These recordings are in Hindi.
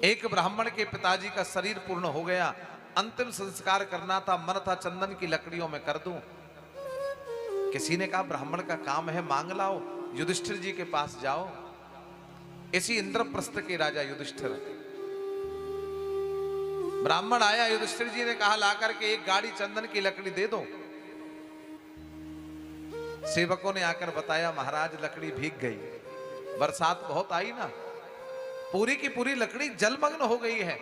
एक ब्राह्मण के पिताजी का शरीर पूर्ण हो गया, अंतिम संस्कार करना था, मन था चंदन की लकड़ियों में कर दूं। किसी ने कहा ब्राह्मण का काम है, मांग लाओ, युधिष्ठिर जी के पास जाओ। इसी इंद्रप्रस्थ के राजा युधिष्ठिर, ब्राह्मण आया, युधिष्ठिर जी ने कहा लाकर के एक गाड़ी चंदन की लकड़ी दे दो। सेवकों ने आकर बताया महाराज लकड़ी भीग गई, बरसात बहुत आई ना, पूरी की पूरी लकड़ी जलमग्न हो गई है।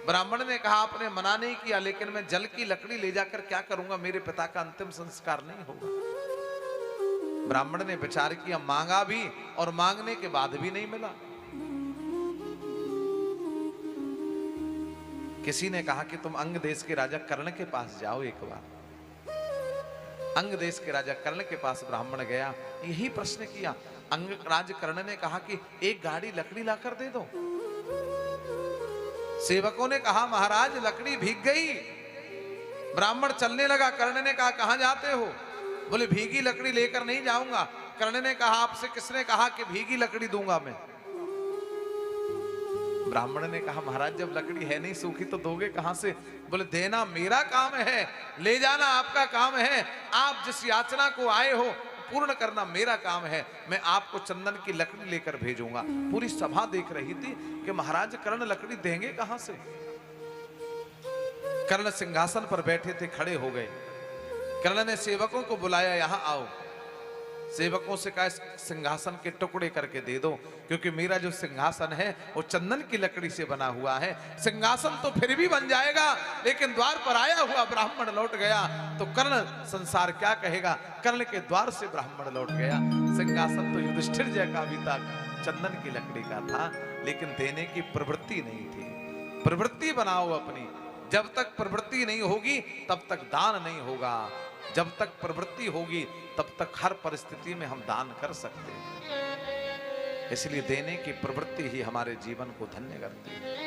ब्राह्मण ने कहा आपने मना नहीं किया, लेकिन मैं जल की लकड़ी ले जाकर क्या करूंगा, मेरे पिता का अंतिम संस्कार नहीं होगा। ब्राह्मण ने विचार किया, मांगा भी और मांगने के बाद भी नहीं मिला। किसी ने कहा कि तुम अंग देश के राजा कर्ण के पास जाओ एक बार। अंग देश के राजा कर्ण के पास ब्राह्मण गया, यही प्रश्न किया। अंग राज कर्ण ने कहा कि एक गाड़ी लकड़ी लाकर दे दो। सेवकों ने कहा महाराज लकड़ी भीग गई। ब्राह्मण चलने लगा, कर्ण ने कहा कहां जाते हो? बोले भीगी लकड़ी लेकर नहीं जाऊंगा। कर्ण ने कहा आपसे किसने कहा कि भीगी लकड़ी दूंगा मैं? ब्राह्मण ने कहा महाराज जब लकड़ी है नहीं सूखी तो दोगे कहां से? बोले देना मेरा काम है, ले जाना आपका काम है, आप जिस याचना को आए हो पूर्ण करना मेरा काम है, मैं आपको चंदन की लकड़ी लेकर भेजूंगा। पूरी सभा देख रही थी कि महाराज कर्ण लकड़ी देंगे कहां से। कर्ण सिंहासन पर बैठे थे, खड़े हो गए। कर्ण ने सेवकों को बुलाया, यहां आओ। सेवकों से कहा सिंहासन के टुकड़े करके दे दो, क्योंकि मेरा जो सिंहासन है वो चंदन की लकड़ी से बना हुआ है। सिंहासन तो फिर भी बन जाएगा, लेकिन द्वार पर आया हुआ ब्राह्मण लौट गया तो कर्ण संसार क्या कहेगा। कर्ण के द्वार से ब्राह्मण लौट गया। सिंहासन तो युधिष्ठिर जय का भी था, चंदन की लकड़ी का था, लेकिन देने की प्रवृत्ति नहीं थी। प्रवृत्ति बनाओ अपनी, जब तक प्रवृत्ति नहीं होगी तब तक दान नहीं होगा। जब तक प्रवृत्ति होगी तब तक हर परिस्थिति में हम दान कर सकते हैं। इसलिए देने की प्रवृत्ति ही हमारे जीवन को धन्य करती है।